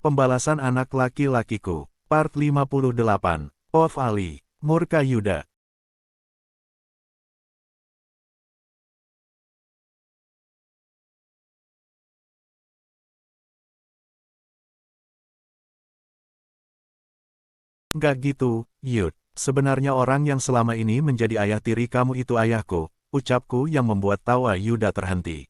Pembalasan anak laki-lakiku. Part 58. Of Ali. Murka Yuda. Nggak gitu, Yud. Sebenarnya orang yang selama ini menjadi ayah tiri kamu itu ayahku, ucapku yang membuat tawa Yuda terhenti.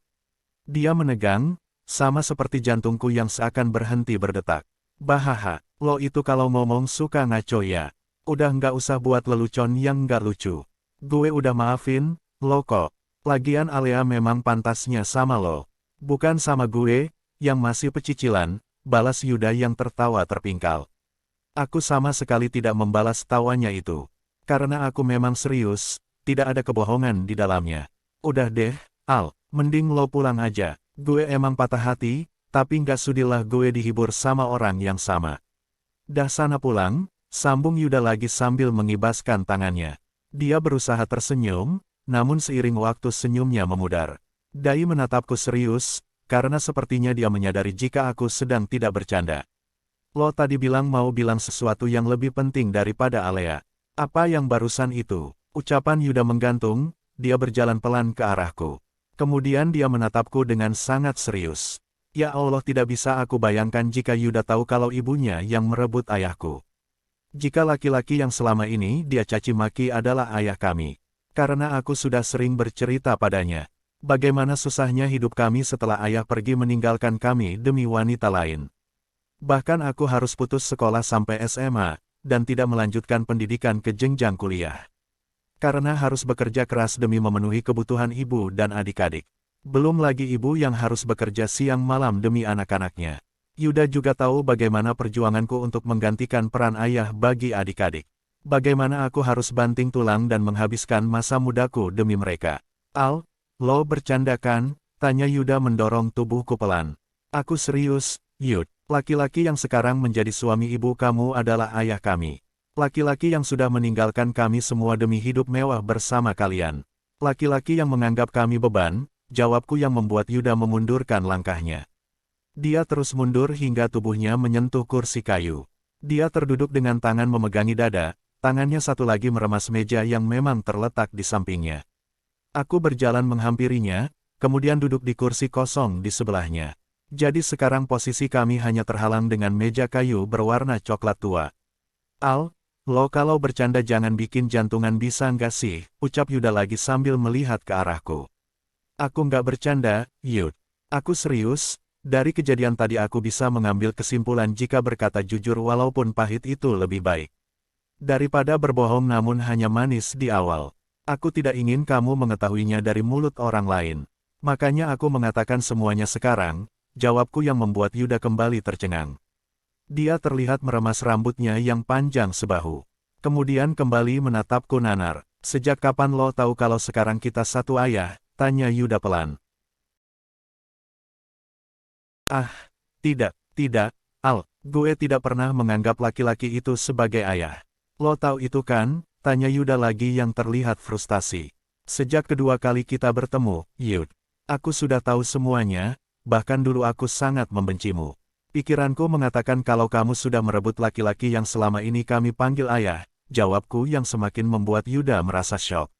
Dia menegang, sama seperti jantungku yang seakan berhenti berdetak. Bahaha, lo itu kalau ngomong suka ngaco ya. Udah nggak usah buat lelucon yang nggak lucu. Gue udah maafin, lo kok. Lagian Alea memang pantasnya sama lo. Bukan sama gue, yang masih pecicilan, balas Yuda yang tertawa terpingkal. Aku sama sekali tidak membalas tawanya itu. Karena aku memang serius, tidak ada kebohongan di dalamnya. Udah deh, Al, mending lo pulang aja. Gue emang patah hati, tapi nggak sudilah gue dihibur sama orang yang sama. Dah sana pulang, sambung Yuda lagi sambil mengibaskan tangannya. Dia berusaha tersenyum, namun seiring waktu senyumnya memudar. Dai menatapku serius, karena sepertinya dia menyadari jika aku sedang tidak bercanda. Lo tadi bilang mau bilang sesuatu yang lebih penting daripada Alea. Apa yang barusan itu? Ucapan Yuda menggantung, dia berjalan pelan ke arahku. Kemudian dia menatapku dengan sangat serius. Ya Allah, tidak bisa aku bayangkan jika Yuda tahu kalau ibunya yang merebut ayahku. Jika laki-laki yang selama ini dia caci maki adalah ayah kami. Karena aku sudah sering bercerita padanya. Bagaimana susahnya hidup kami setelah ayah pergi meninggalkan kami demi wanita lain. Bahkan aku harus putus sekolah sampai SMA, dan tidak melanjutkan pendidikan ke jenjang kuliah. Karena harus bekerja keras demi memenuhi kebutuhan ibu dan adik-adik. Belum lagi ibu yang harus bekerja siang malam demi anak-anaknya. Yuda juga tahu bagaimana perjuanganku untuk menggantikan peran ayah bagi adik-adik. Bagaimana aku harus banting tulang dan menghabiskan masa mudaku demi mereka. Al, lo bercanda kan? Tanya Yuda mendorong tubuhku pelan. Aku serius, Yud. Laki-laki yang sekarang menjadi suami ibu kamu adalah ayah kami. Laki-laki yang sudah meninggalkan kami semua demi hidup mewah bersama kalian. Laki-laki yang menganggap kami beban, jawabku yang membuat Yuda memundurkan langkahnya. Dia terus mundur hingga tubuhnya menyentuh kursi kayu. Dia terduduk dengan tangan memegangi dada, tangannya satu lagi meremas meja yang memang terletak di sampingnya. Aku berjalan menghampirinya, kemudian duduk di kursi kosong di sebelahnya. Jadi sekarang posisi kami hanya terhalang dengan meja kayu berwarna coklat tua. Al, lo kalau bercanda jangan bikin jantungan bisa nggak sih, ucap Yuda lagi sambil melihat ke arahku. Aku nggak bercanda, Yud. Aku serius, dari kejadian tadi aku bisa mengambil kesimpulan jika berkata jujur walaupun pahit itu lebih baik. Daripada berbohong namun hanya manis di awal. Aku tidak ingin kamu mengetahuinya dari mulut orang lain. Makanya aku mengatakan semuanya sekarang. Jawabku yang membuat Yuda kembali tercengang. Dia terlihat meremas rambutnya yang panjang sebahu. Kemudian kembali menatapku nanar. Sejak kapan lo tahu kalau sekarang kita satu ayah? Tanya Yuda pelan. Ah, tidak, Al. Gue tidak pernah menganggap laki-laki itu sebagai ayah. Lo tahu itu kan? Tanya Yuda lagi yang terlihat frustasi. Sejak kedua kali kita bertemu, Yud. Aku sudah tahu semuanya. Bahkan dulu aku sangat membencimu. Pikiranku mengatakan kalau kamu sudah merebut laki-laki yang selama ini kami panggil ayah, jawabku yang semakin membuat Yuda merasa syok.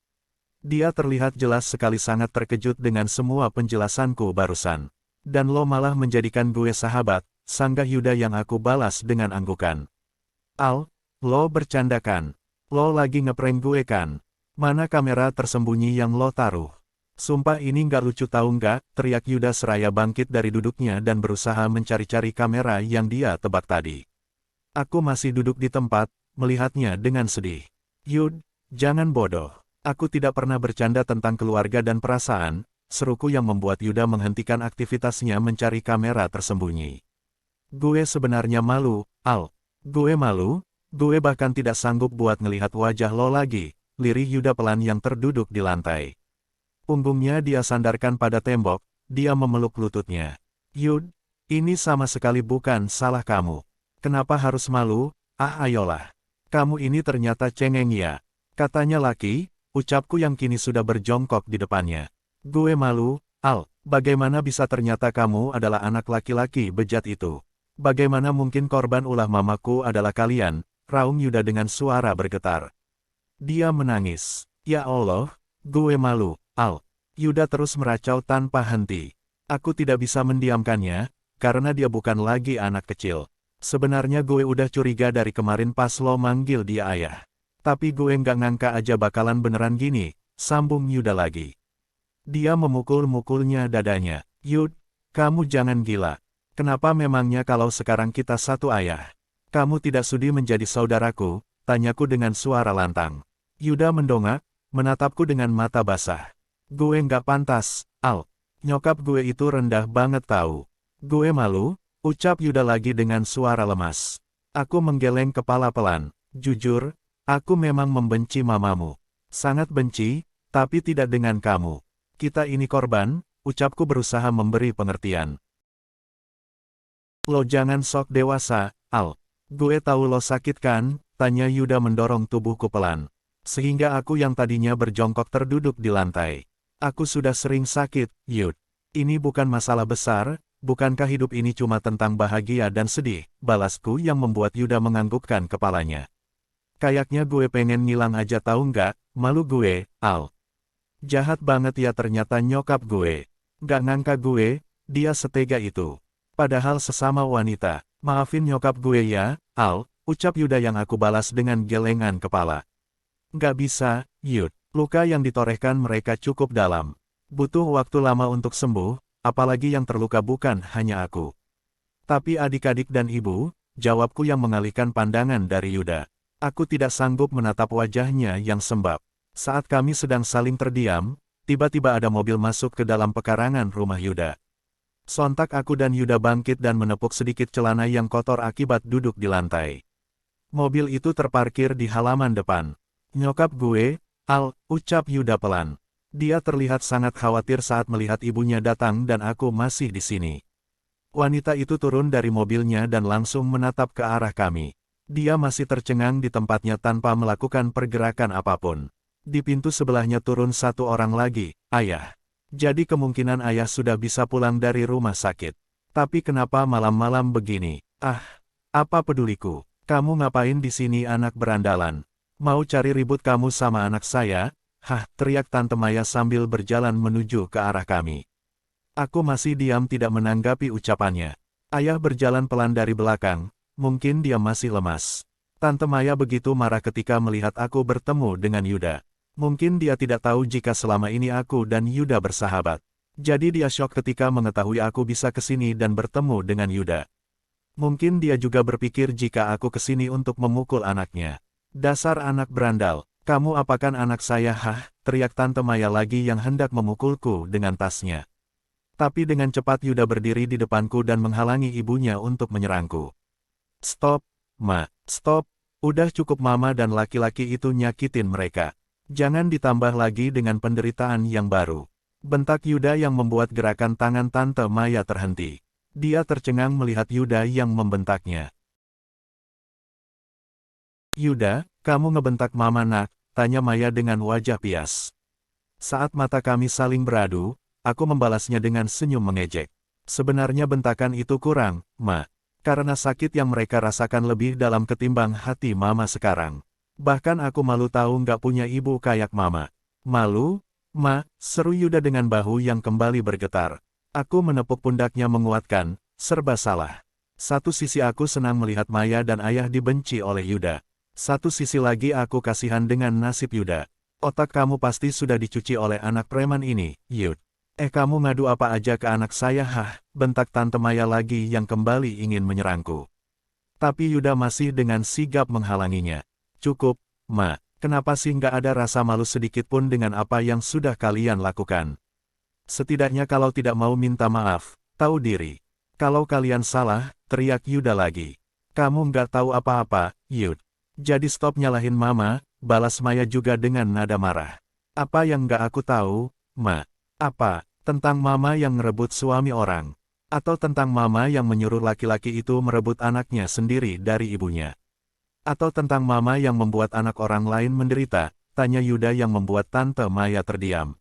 Dia terlihat jelas sekali sangat terkejut dengan semua penjelasanku barusan. Dan lo malah menjadikan gue sahabat, sanggah Yuda yang aku balas dengan anggukan. Al, lo bercanda kan? Lo lagi ngeprank gue kan? Mana kamera tersembunyi yang lo taruh? Sumpah ini nggak lucu tahu nggak, teriak Yuda seraya bangkit dari duduknya dan berusaha mencari-cari kamera yang dia tebak tadi. Aku masih duduk di tempat, melihatnya dengan sedih. Yud, jangan bodoh. Aku tidak pernah bercanda tentang keluarga dan perasaan, seruku yang membuat Yuda menghentikan aktivitasnya mencari kamera tersembunyi. Gue sebenarnya malu, Al. Gue malu, gue bahkan tidak sanggup buat ngelihat wajah lo lagi, lirih Yuda pelan yang terduduk di lantai. Punggungnya dia sandarkan pada tembok, dia memeluk lututnya. Yud, ini sama sekali bukan salah kamu. Kenapa harus malu? Ah ayolah. Kamu ini ternyata cengeng ya. Katanya laki, ucapku yang kini sudah berjongkok di depannya. Gue malu, Al, bagaimana bisa ternyata kamu adalah anak laki-laki bejat itu. Bagaimana mungkin korban ulah mamaku adalah kalian, raung Yuda dengan suara bergetar. Dia menangis. Ya Allah, gue malu, Al. Yuda terus meracau tanpa henti. Aku tidak bisa mendiamkannya, karena dia bukan lagi anak kecil. Sebenarnya gue udah curiga dari kemarin pas lo manggil dia ayah. Tapi gue nggak ngangka aja bakalan beneran gini, sambung Yuda lagi. Dia memukul-mukulnya dadanya. Yud, kamu jangan gila. Kenapa memangnya kalau sekarang kita satu ayah? Kamu tidak sudi menjadi saudaraku, tanyaku dengan suara lantang. Yuda mendongak, menatapku dengan mata basah. Gue nggak pantas, Al. Nyokap gue itu rendah banget tahu. Gue malu, ucap Yuda lagi dengan suara lemas. Aku menggeleng kepala pelan. Jujur, aku memang membenci mamamu. Sangat benci, tapi tidak dengan kamu. Kita ini korban, ucapku berusaha memberi pengertian. Lo jangan sok dewasa, Al. Gue tahu lo sakit kan, tanya Yuda mendorong tubuhku pelan. Sehingga aku yang tadinya berjongkok terduduk di lantai. Aku sudah sering sakit, Yud. Ini bukan masalah besar, bukankah hidup ini cuma tentang bahagia dan sedih, balasku yang membuat Yuda menganggukkan kepalanya. Kayaknya gue pengen ngilang aja tahu nggak, malu gue, Al. Jahat banget ya ternyata nyokap gue. Gak ngangka gue, dia setega itu. Padahal sesama wanita. Maafin nyokap gue ya, Al, ucap Yuda yang aku balas dengan gelengan kepala. Gak bisa, Yud. Luka yang ditorehkan mereka cukup dalam. Butuh waktu lama untuk sembuh, apalagi yang terluka bukan hanya aku. Tapi adik-adik dan ibu, jawabku yang mengalihkan pandangan dari Yuda. Aku tidak sanggup menatap wajahnya yang sembab. Saat kami sedang saling terdiam, tiba-tiba ada mobil masuk ke dalam pekarangan rumah Yuda. Sontak aku dan Yuda bangkit dan menepuk sedikit celana yang kotor akibat duduk di lantai. Mobil itu terparkir di halaman depan. Nyokap gue, Al, ucap Yuda pelan. Dia terlihat sangat khawatir saat melihat ibunya datang dan aku masih di sini. Wanita itu turun dari mobilnya dan langsung menatap ke arah kami. Dia masih tercengang di tempatnya tanpa melakukan pergerakan apapun. Di pintu sebelahnya turun satu orang lagi, ayah. Jadi kemungkinan ayah sudah bisa pulang dari rumah sakit. Tapi kenapa malam-malam begini? Ah, apa peduliku? Kamu ngapain di sini anak berandalan? Mau cari ribut kamu sama anak saya? Hah, teriak Tante Maya sambil berjalan menuju ke arah kami. Aku masih diam tidak menanggapi ucapannya. Ayah berjalan pelan dari belakang, mungkin dia masih lemas. Tante Maya begitu marah ketika melihat aku bertemu dengan Yuda. Mungkin dia tidak tahu jika selama ini aku dan Yuda bersahabat. Jadi dia syok ketika mengetahui aku bisa kesini dan bertemu dengan Yuda. Mungkin dia juga berpikir jika aku kesini untuk memukul anaknya. Dasar anak berandal. Kamu apakan anak saya? Hah, teriak Tante Maya lagi yang hendak memukulku dengan tasnya. Tapi dengan cepat Yuda berdiri di depanku dan menghalangi ibunya untuk menyerangku. Stop, Ma, stop. Udah cukup mama dan laki-laki itu nyakitin mereka. Jangan ditambah lagi dengan penderitaan yang baru. Bentak Yuda yang membuat gerakan tangan Tante Maya terhenti. Dia tercengang melihat Yuda yang membentaknya. Yuda, kamu ngebentak mama nak, tanya Maya dengan wajah pias. Saat mata kami saling beradu, aku membalasnya dengan senyum mengejek. Sebenarnya bentakan itu kurang, Ma. Karena sakit yang mereka rasakan lebih dalam ketimbang hati mama sekarang. Bahkan aku malu tahu nggak punya ibu kayak mama. Malu? Ma, seru Yuda dengan bahu yang kembali bergetar. Aku menepuk pundaknya menguatkan, serba salah. Satu sisi aku senang melihat Maya dan ayah dibenci oleh Yuda. Satu sisi lagi aku kasihan dengan nasib Yuda. Otak kamu pasti sudah dicuci oleh anak preman ini, Yud. Kamu ngadu apa aja ke anak saya? Hah, bentak Tante Maya lagi yang kembali ingin menyerangku. Tapi Yuda masih dengan sigap menghalanginya. Cukup, Ma. Kenapa sih nggak ada rasa malu sedikit pun dengan apa yang sudah kalian lakukan? Setidaknya kalau tidak mau minta maaf, tahu diri. Kalau kalian salah, teriak Yuda lagi. Kamu nggak tahu apa-apa, Yud. Jadi stop nyalahin mama, balas Maya juga dengan nada marah. Apa yang nggak aku tahu, Ma? Apa? Tentang mama yang ngerebut suami orang? Atau tentang mama yang menyuruh laki-laki itu merebut anaknya sendiri dari ibunya? Atau tentang mama yang membuat anak orang lain menderita? Tanya Yuda yang membuat Tante Maya terdiam.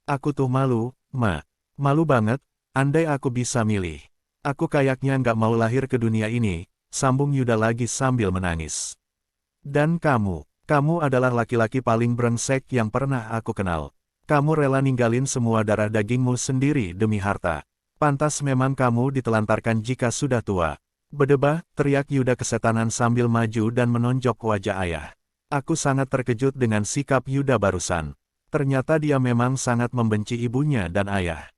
Aku tuh malu, Ma. Malu banget, andai aku bisa milih. Aku kayaknya nggak mau lahir ke dunia ini, sambung Yuda lagi sambil menangis. Dan kamu adalah laki-laki paling brengsek yang pernah aku kenal. Kamu rela ninggalin semua darah dagingmu sendiri demi harta. Pantas memang kamu ditelantarkan jika sudah tua. Bedebah, teriak Yuda kesetanan sambil maju dan menonjok wajah ayah. Aku sangat terkejut dengan sikap Yuda barusan. Ternyata dia memang sangat membenci ibunya dan ayah.